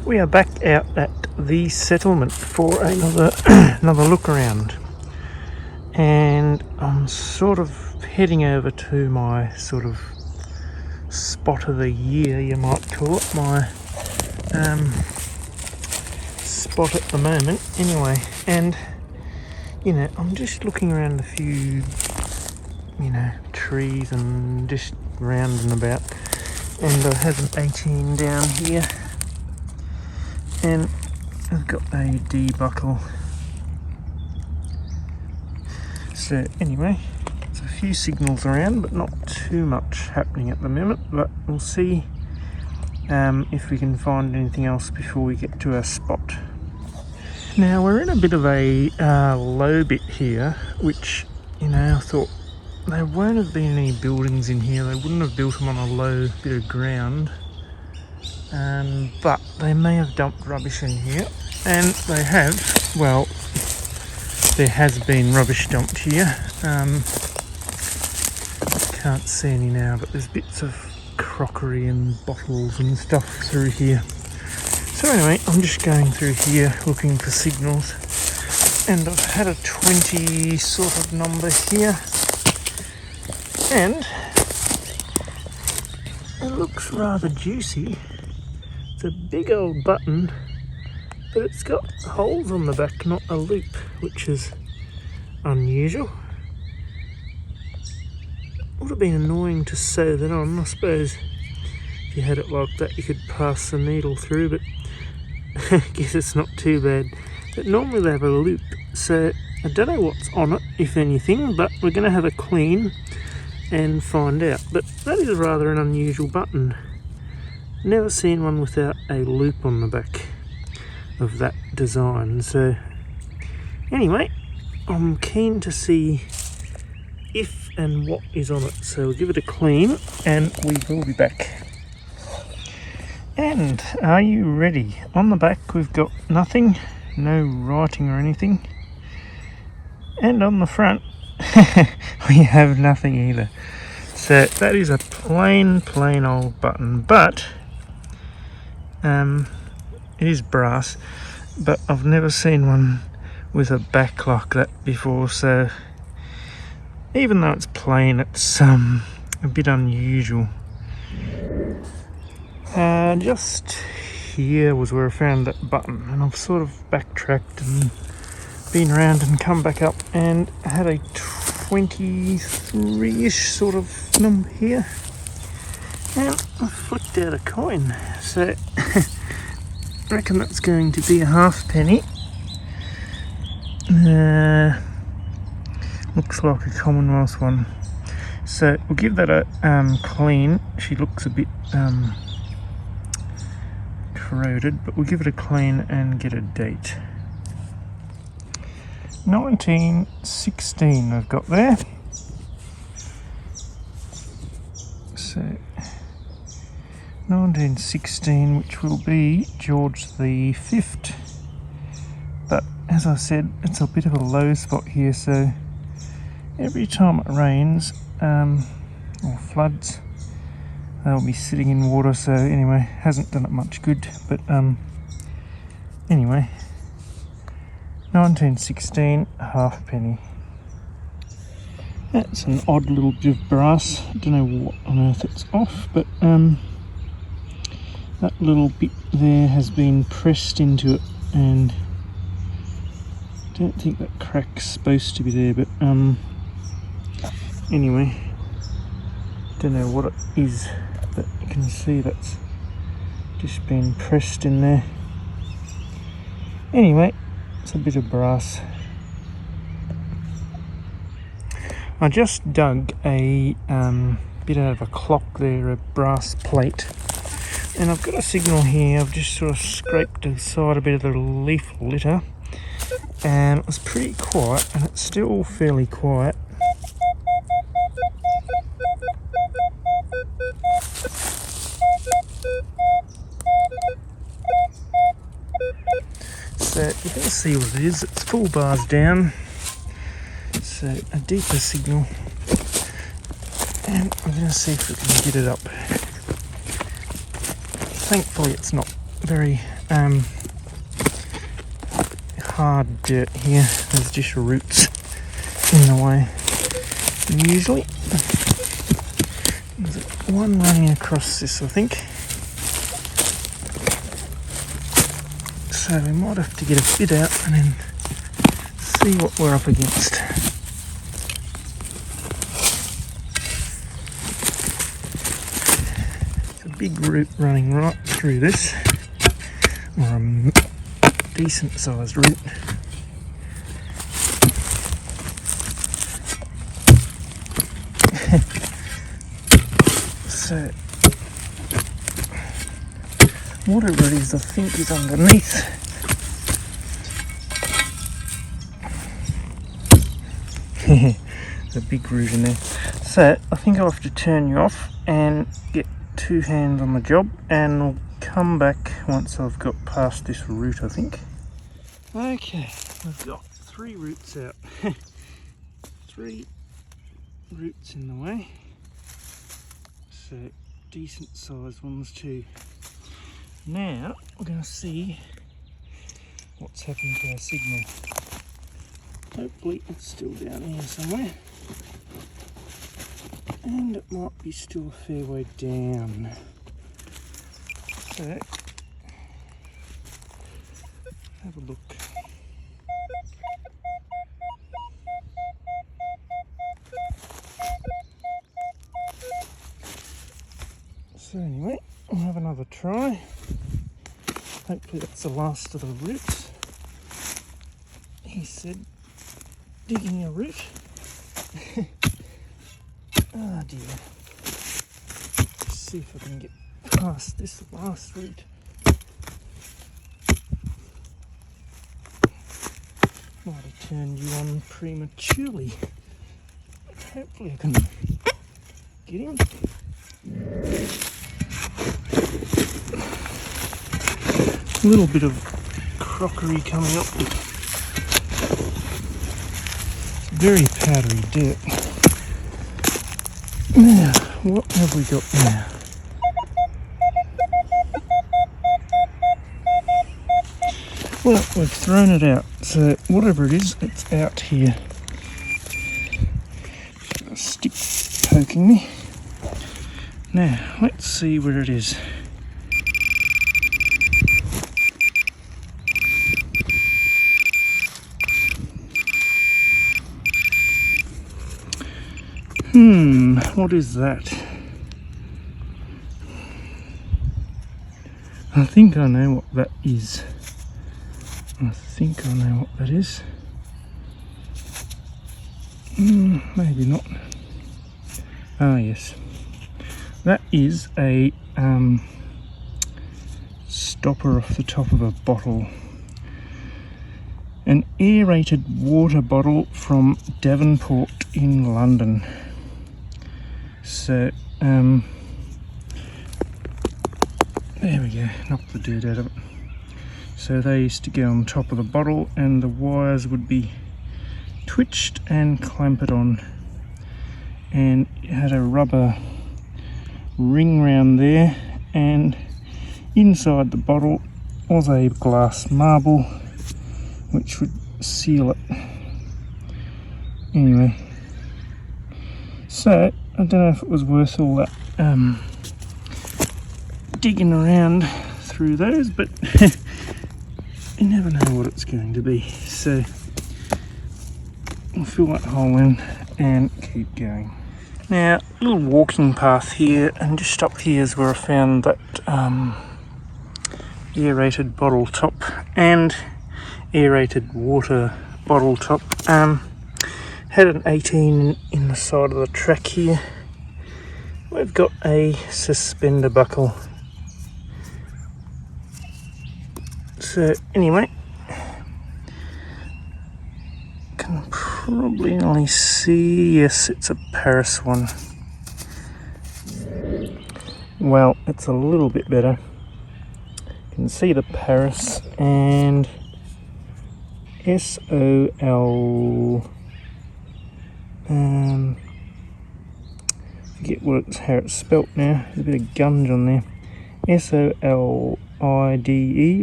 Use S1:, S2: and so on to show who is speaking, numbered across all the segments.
S1: We are back out at the settlement for another look around, and I'm sort of heading over to my sort of spot of the year, you might call it, my spot at the moment anyway. And I'm just looking around a few trees and just round and about, and I have an 18 down here, and I've got a D buckle. So anyway, there's a few signals around, but not too much happening at the moment, but we'll see if we can find anything else before we get to our spot. Now we're in a bit of a low bit here, which I thought there won't have been any buildings in here. They wouldn't have built them on a low bit of ground, but they may have dumped rubbish in here, and they have. Well, there has been rubbish dumped here. Can't see any now, but there's bits of crockery and bottles and stuff through here. So anyway, I'm just going through here looking for signals, and I've had a 20 sort of number here, and it looks rather juicy. It's a big old button, but it's got holes on the back, not a loop, which is unusual. Would have been annoying to sew that on. I suppose if you had it like that you could pass the needle through, but I guess it's not too bad. But normally they have a loop, so I don't know what's on it, if anything, but we're going to have a clean and find out. But that is rather an unusual button. Never seen one without a loop on the back of that design. So anyway, I'm keen to see if and what is on it, so we'll give it a clean and we will be back. And are you ready? On the back we've got nothing, no writing or anything, and on the front we have nothing either. So that is a plain old button, but it is brass, but I've never seen one with a back like that before, so even though it's plain, it's a bit unusual. Just here was where I found that button, and I've sort of backtracked and been around and come back up and had a 23-ish sort of number here, and I flicked out a coin, so I reckon that's going to be a halfpenny. Looks like a Commonwealth one, so we'll give that a clean. She looks a bit corroded, but we'll give it a clean and get a date. 1916 I've got there. So 1916, which will be George the 5th. But as I said, it's a bit of a low spot here, so every time it rains or floods, they'll be sitting in water. So anyway, hasn't done it much good, but anyway, 1916 halfpenny. That's an odd little bit of brass. I don't know what on earth it's off, but that little bit there has been pressed into it, and I don't think that crack's supposed to be there, but anyway, don't know what it is, but you can see that's just been pressed in there. Anyway, it's a bit of brass. I just dug a bit out of a clock there, a brass plate, and I've got a signal here. I've just sort of scraped aside a bit of the leaf litter, and it was pretty quiet, and it's still fairly quiet. So you can see what it is. It's full bars down, so a deeper signal, and I'm going to see if we can get it up. Thankfully it's not very hard dirt here. There's just roots in the way. Usually, there's one running across this, I think. So we might have to get a bit out and then see what we're up against. It's a big root running right through this, or a decent sized root. So whatever it is, I think is underneath. There's a big root in there. So I think I'll have to turn you off and get two hands on the job, and I'll come back once I've got past this root, I think. Okay, I've got 3 roots out. 3 roots in the way. So decent sized ones too. Now we're going to see what's happened to our signal. Hopefully it's still down here somewhere, and it might be still a fair way down. So have a look. So anyway, we'll have another try. Hopefully that's the last of the roots. He said, digging a root. Oh dear. Let's see if I can get past this last root. Might have turned you on prematurely. Hopefully I can get him. A little bit of crockery coming up. Very powdery dirt. Now, what have we got now? Well, we've thrown it out, so whatever it is, it's out here. Got a stick poking me. Now, let's see where it is. What is that? I think I know what that is. I think I know what that is. Maybe not. Ah, yes. That is a stopper off the top of a bottle. An aerated water bottle from Devonport in London. So, there we go, knocked the dirt out of it. So they used to go on top of the bottle and the wires would be twitched and clamped on. And it had a rubber ring round there, and inside the bottle was a glass marble which would seal it. Anyway, so I don't know if it was worth all that digging around through those, but you never know what it's going to be. So I'll fill that hole in and keep going. Now, a little walking path here, and just up here is where I found that aerated bottle top and aerated water bottle top. Had an 18 in the side of the track here. We've got a suspender buckle. So anyway, can probably only see, yes, it's a Paris one. Well, it's a little bit better. You can see the Paris and SOL. Forget how it's spelt now. There's a bit of gunge on there. SOLIDE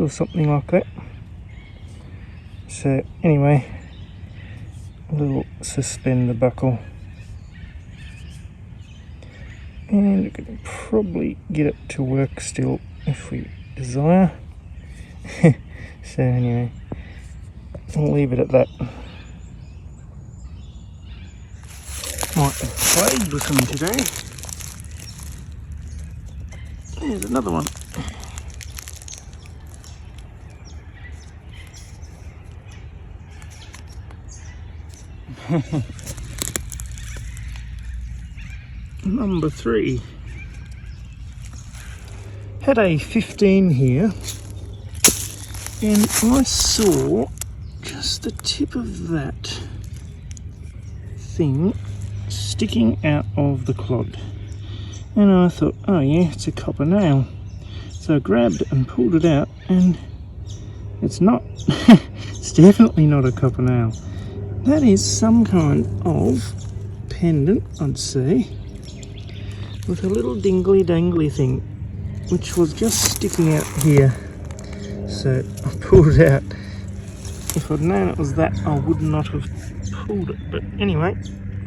S1: or something like that. So anyway, a little suspender buckle, and we can probably get it to work still if we desire. So anyway, I'll leave it at that. Might be plagued with them today. There's another one. Number 3. Had a 15 here, and I saw just the tip of that thing sticking out of the clod, and I thought, oh yeah, it's a copper nail. So I grabbed it and pulled it out, and it's not. It's definitely not a copper nail. That is some kind of pendant, I'd say, with a little dingly dangly thing, which was just sticking out here. So I pulled it out. If I'd known it was that, I would not have pulled it. But anyway,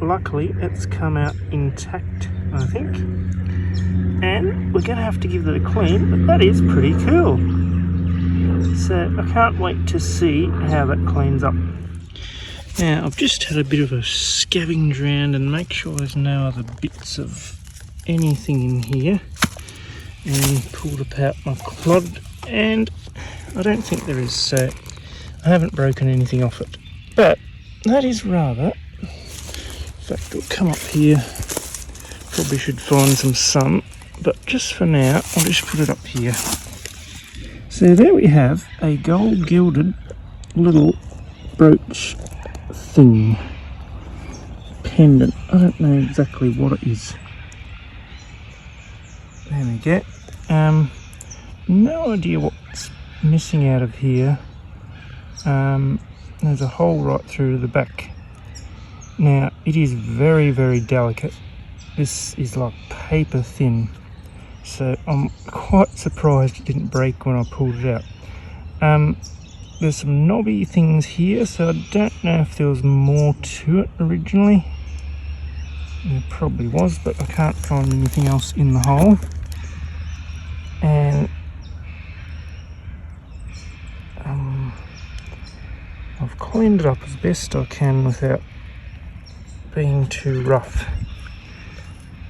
S1: luckily it's come out intact, I think. And we're going to have to give that a clean, but that is pretty cool. So I can't wait to see how that cleans up. Now I've just had a bit of a scavenge around and make sure there's no other bits of anything in here, and pulled apart my clod, and I don't think there is, so I haven't broken anything off it. But that is rather, in fact it'll come up here, probably should find some sun, but just for now I'll just put it up here. So there we have a gold gilded little brooch thing, pendant. I don't know exactly what it is. There we go. No idea what's missing out of here. There's a hole right through to the back. Now it is very, very delicate. This is like paper thin, so I'm quite surprised it didn't break when I pulled it out. There's some knobby things here, so I don't know if there was more to it originally. There probably was, but I can't find anything else in the hole. And I've cleaned it up as best I can without being too rough.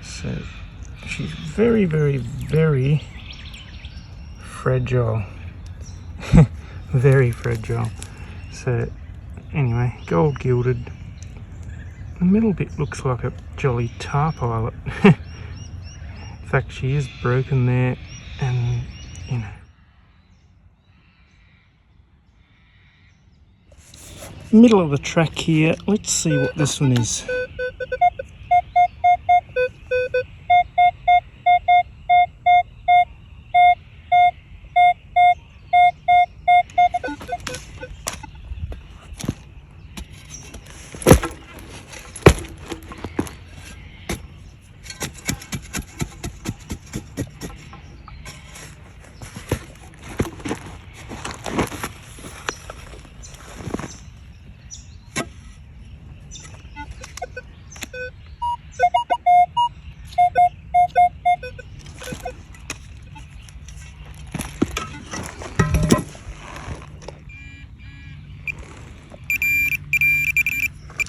S1: So she's very, very, very fragile. Very fragile. So anyway, gold gilded. The middle bit looks like a jolly tar pilot. In fact, she is broken there, and you know. Middle of the track here. Let's see what this one is.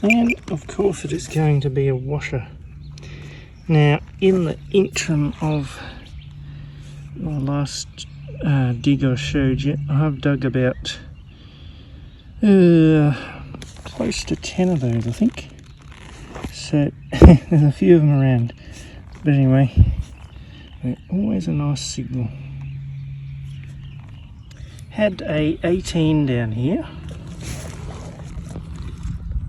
S1: And of course it is going to be a washer. Now in the interim of my last dig I showed you, I have dug about close to 10 of those, I think. So there's a few of them around. But anyway, they're always a nice signal. Had a 18 down here.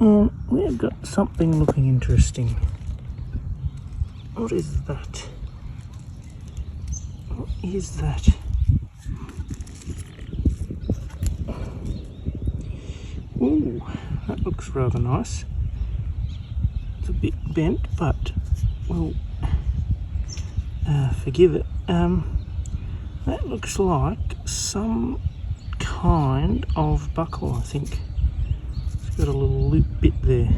S1: And we've got something looking interesting. What is that? What is that? Ooh, that looks rather nice. It's a bit bent, but we'll forgive it. That looks like some kind of buckle, I think. It's got a little loop bit there.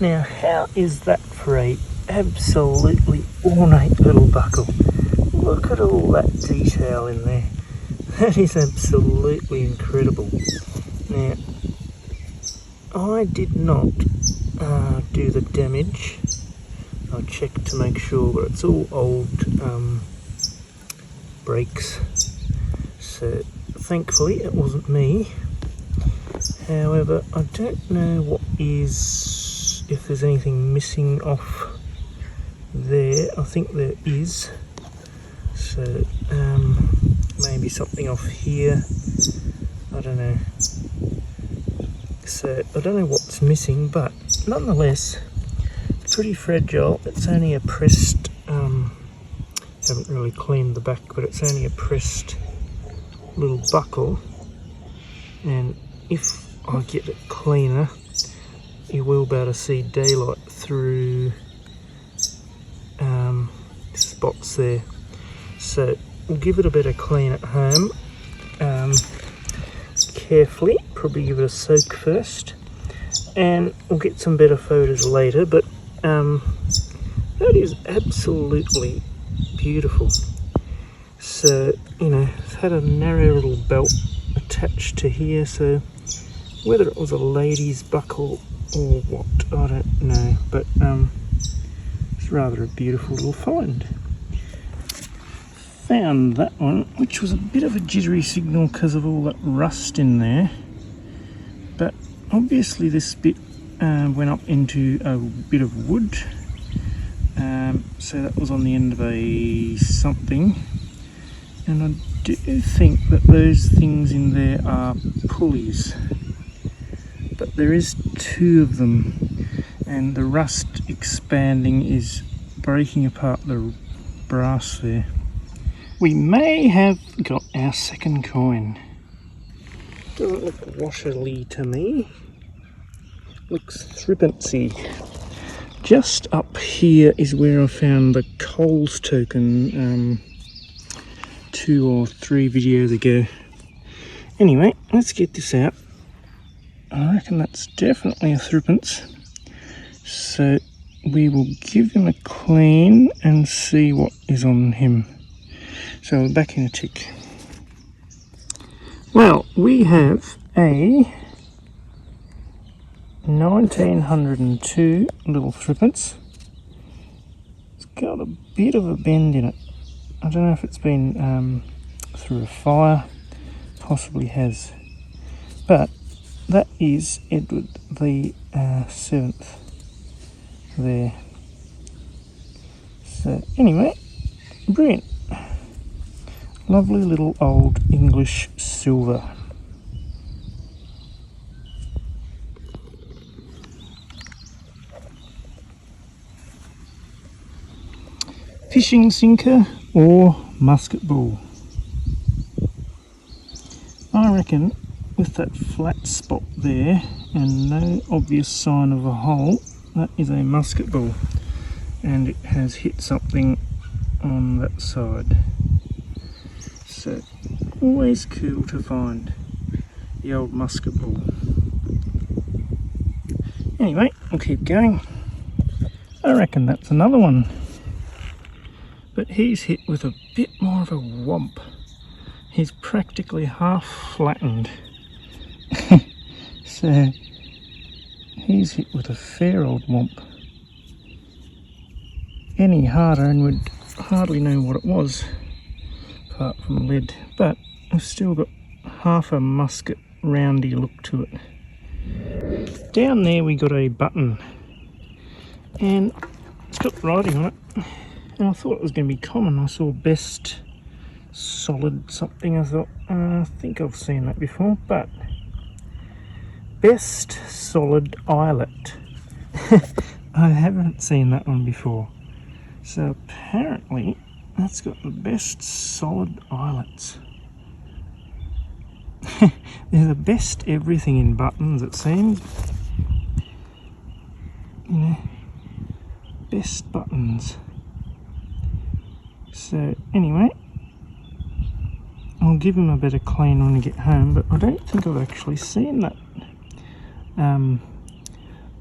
S1: Now, how is that for a absolutely ornate little buckle? Look at all that detail in there. That is absolutely incredible. Now, I did not do the damage. I checked to make sure, but it's all old breaks. So thankfully it wasn't me. However, I don't know if there's anything missing off there. I think there is. So maybe something off here. I don't know. So I don't know what's missing, but nonetheless, pretty fragile. It's only a pressed, haven't really cleaned the back, but it's only a pressed little buckle, and if I get it cleaner, you will be able to see daylight through spots there. So we'll give it a bit of clean at home, carefully, probably give it a soak first, and we'll get some better photos later. But that is absolutely beautiful. So, you know, it's had a narrow little belt attached to here, so whether it was a lady's buckle or what, I don't know, but it's rather a beautiful little find. Found that one, which was a bit of a jittery signal because of all that rust in there, but obviously this bit went up into a bit of wood, so that was on the end of a something, and I do think that those things in there are pulleys, but there is two of them, and the rust expanding is breaking apart the brass there. We may have got our second coin. Doesn't look washerly to me. Looks threepency. Just up here is where I found the Coles token 2 or 3 videos ago. Anyway, let's get this out. I reckon that's definitely a threepence. So we will give him a clean and see what is on him. So back in a tick. Well, we have a 1902 little threepence. It's got a bit of a bend in it. I don't know if it's been through a fire, possibly has, but that is Edward the 7th there. So anyway, brilliant. Lovely little old English silver. Fishing sinker or musket ball. I reckon with that flat spot there and no obvious sign of a hole, that is a musket ball, and it has hit something on that side. So always cool to find the old musket ball. Anyway, we'll keep going. I reckon that's another one, but he's hit with a bit more of a whomp. He's practically half flattened. So he's hit with a fair old whomp. Any harder and we'd hardly know what it was, apart from lead, but we've still got half a musket roundy look to it. Down there we got a button, and it's got writing on it, and I thought it was going to be common. I saw best solid something. I thought, I think I've seen that before, but best solid eyelet. I haven't seen that one before. So apparently that's got the best solid eyelets. They're the best everything in buttons, it seems. You know, best buttons. So anyway, I'll give him a better clean when we get home, but I don't think I've actually seen that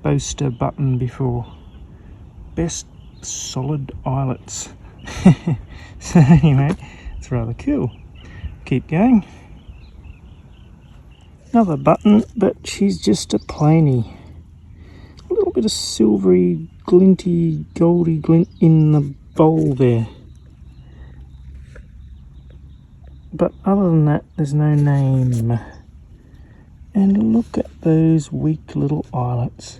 S1: boaster button before. Best solid eyelets. So anyway, it's rather cool. Keep going. Another button, but she's just a plainy. A little bit of silvery, glinty, goldy glint in the bowl there. But other than that, there's no name. And look at those weak little eyelets.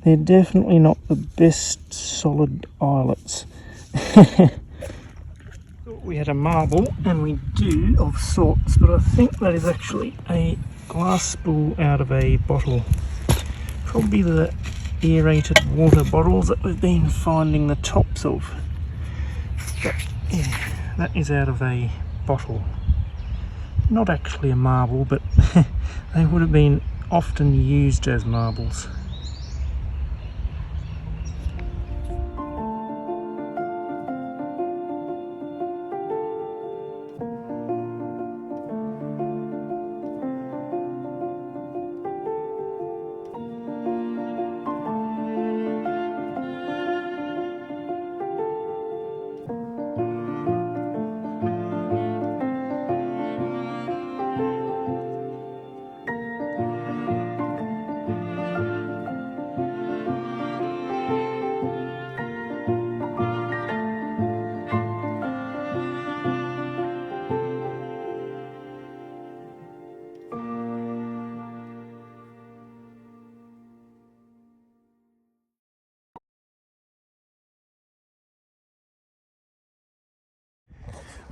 S1: They're definitely not the best solid eyelets. Thought we had a marble, and we do of sorts, but I think that is actually a glass spool out of a bottle. Probably the aerated water bottles that we've been finding the tops of. But yeah, that is out of a bottle. Not actually a marble, but they would have been often used as marbles.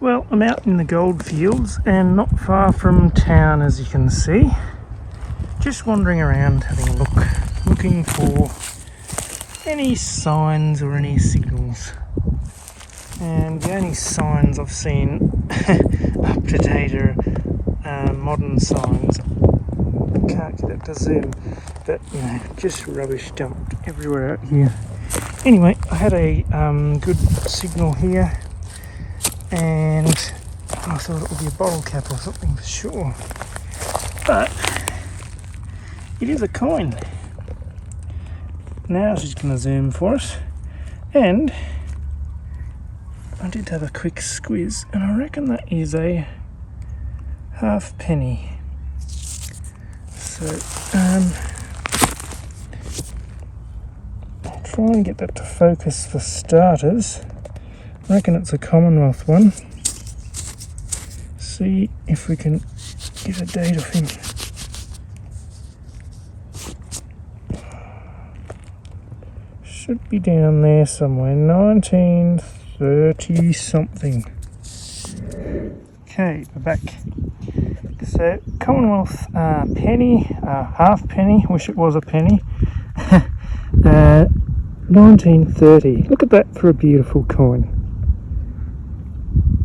S1: Well, I'm out in the gold fields and not far from town, as you can see. Just wandering around having a look, looking for any signs or any signals. And the only signs I've seen up to date are modern signs. I can't get it to zoom, but you know, just rubbish dumped everywhere out here. Anyway, I had a good signal here, and I thought it would be a bottle cap or something for sure, but it is a coin. Now she's going to zoom for us, and I did have a quick squiz, and I reckon that is a halfpenny. So I'll try and get that to focus for starters. I reckon it's a Commonwealth one. See if we can get a date of him. Should be down there somewhere, 1930 something. Okay, we're back. So Commonwealth penny, halfpenny, wish it was a penny. 1930. Look at that for a beautiful coin.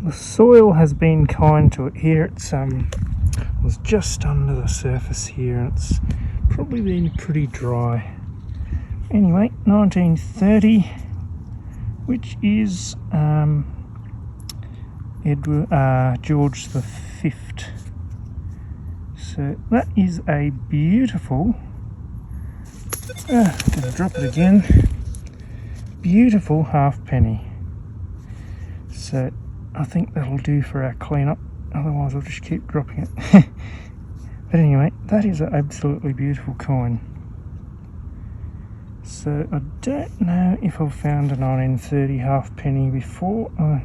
S1: The soil has been kind to it here. It's was just under the surface here, and it's probably been pretty dry. Anyway, 1930, which is George the Fifth. So that is a beautiful. Gonna drop it again. Beautiful halfpenny. So I think that'll do for our cleanup, otherwise I'll just keep dropping it. But anyway, that is an absolutely beautiful coin. So I don't know if I've found a 1930 halfpenny before. I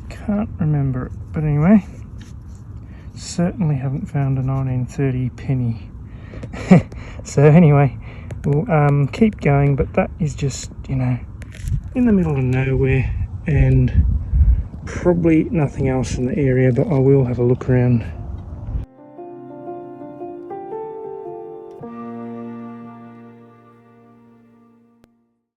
S1: can't remember it, but anyway, certainly haven't found a 1930 penny. So anyway, we'll keep going, but that is just, you know, in the middle of nowhere, and probably nothing else in the area, but I will have a look around